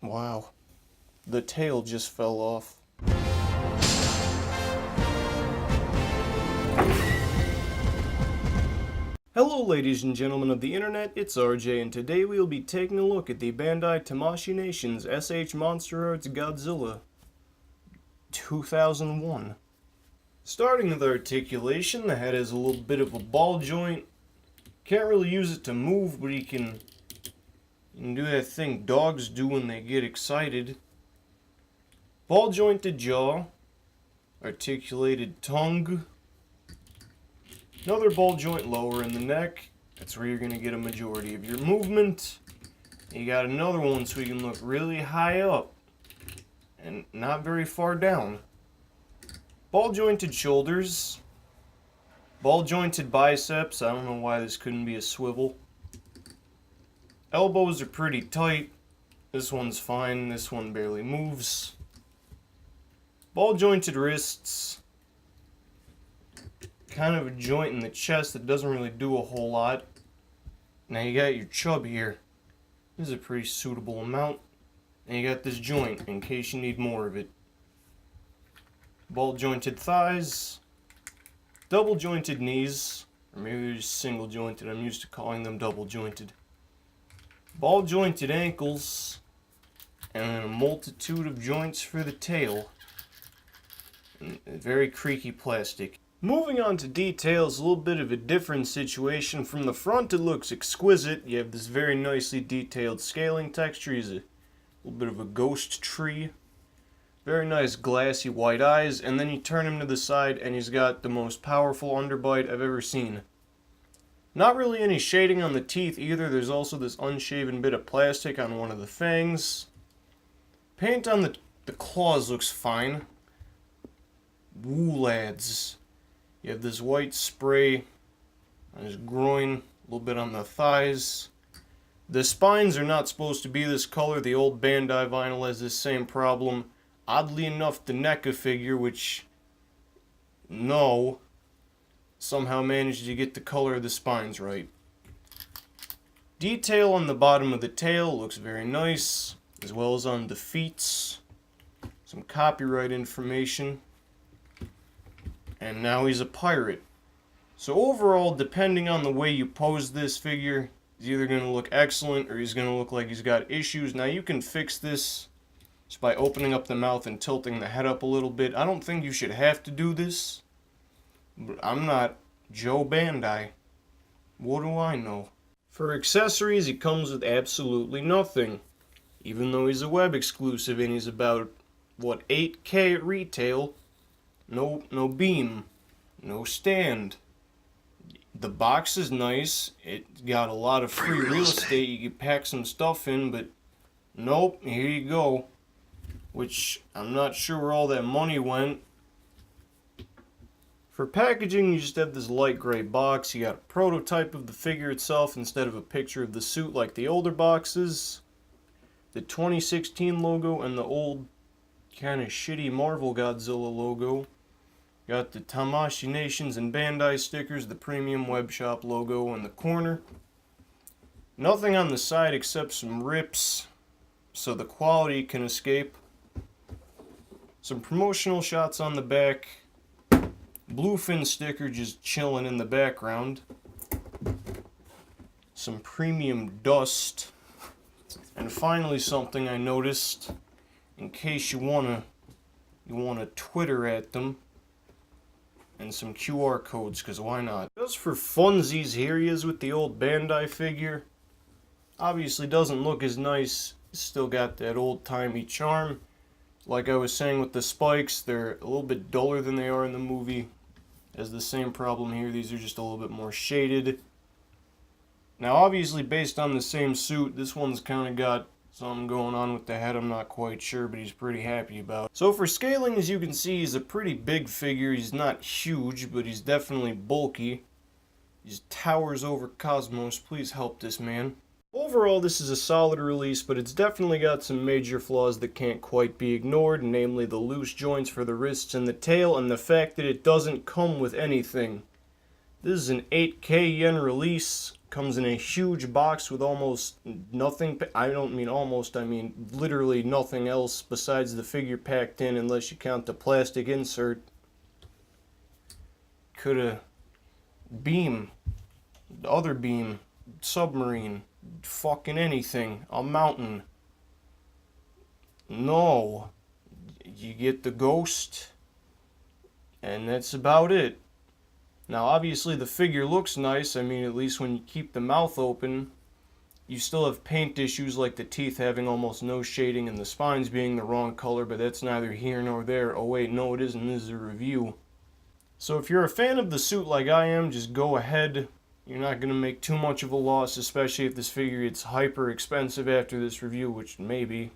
Wow. The tail just fell off. Hello ladies and gentlemen of the internet, it's RJ, and today we will be taking a look at the Bandai Tamashii Nations SH MonsterArts Godzilla 2001. Starting with articulation, the head has a little bit of a ball joint. Can't really use it to move, but you can do that thing dogs do when they get excited. Ball jointed jaw, articulated tongue. Another ball joint lower in the neck. That's where you're going to get a majority of your movement. You got another one so you can look really high up and not very far down. Ball jointed shoulders. Ball jointed biceps. I don't know why this couldn't be a swivel. Elbows are pretty tight. This one's fine. This one barely moves. Ball jointed wrists. Kind of a joint in the chest that doesn't really do a whole lot. Now you got your chub here. This is a pretty suitable amount. And you got this joint in case you need more of it. Ball jointed thighs. Double jointed knees. Or maybe they're just single jointed. I'm used to calling them double jointed. Ball jointed ankles. And then a multitude of joints for the tail. And very creaky plastic. Moving on to details, a little bit of a different situation. From the front it looks exquisite. You have this very nicely detailed scaling texture. He's a little bit of a ghost tree. Very nice glassy white eyes. And then you turn him to the side and he's got the most powerful underbite I've ever seen. Not really any shading on the teeth either. There's also this unshaven bit of plastic on one of the fangs. Paint on the claws looks fine. Woo lads. You have this white spray on his groin, a little bit on the thighs. The spines are not supposed to be this color. The old Bandai vinyl has this same problem. Oddly enough, the NECA figure, which, no, somehow managed to get the color of the spines right. Detail on the bottom of the tail looks very nice, as well as on the feet. Some copyright information. And now he's a pirate. So overall, depending on the way you pose this figure, he's either going to look excellent or he's going to look like he's got issues. Now you can fix this just by opening up the mouth and tilting the head up a little bit. I don't think you should have to do this. But I'm not Joe Bandai. What do I know? For accessories, he comes with absolutely nothing. Even though he's a web exclusive and he's about, what, 8K at retail. No beam, no stand. The box is nice. It's got a lot of free real estate. You can pack some stuff in, but nope, here you go. Which, I'm not sure where all that money went. For packaging, you just have this light gray box. You got a prototype of the figure itself instead of a picture of the suit like the older boxes. The 2016 logo and the old kind of shitty Marvel Godzilla logo. Got the Tamashii Nations and Bandai stickers, the premium web shop logo in the corner. Nothing on the side except some rips so the quality can escape. Some promotional shots on the back. Bluefin sticker just chilling in the background. Some premium dust. And finally something I noticed, in case you wanna Twitter at them. And some QR codes, because why not? Just for funsies, here he is with the old Bandai figure. Obviously doesn't look as nice. Still got that old-timey charm. Like I was saying with the spikes, they're a little bit duller than they are in the movie. Has the same problem here. These are just a little bit more shaded. Now obviously based on the same suit, this one's kind of got something going on with the head, I'm not quite sure, but he's pretty happy about it. So for scaling, as you can see, he's a pretty big figure. He's not huge, but he's definitely bulky. He towers over Cosmos. Please help this man. Overall, this is a solid release, but it's definitely got some major flaws that can't quite be ignored, namely the loose joints for the wrists and the tail, and the fact that it doesn't come with anything. This is an 8K yen release. Comes in a huge box with almost nothing. I don't mean almost, I mean literally nothing else besides the figure packed in, unless you count the plastic insert. Coulda beam, the other beam, submarine, fucking anything, a mountain. No. You get the ghost, and that's about it. Now, obviously, the figure looks nice. I mean, at least when you keep the mouth open. You still have paint issues like the teeth having almost no shading and the spines being the wrong color, but that's neither here nor there. Oh wait, no it isn't. This is a review. So if you're a fan of the suit like I am, just go ahead. You're not going to make too much of a loss, especially if this figure gets hyper expensive after this review, which maybe.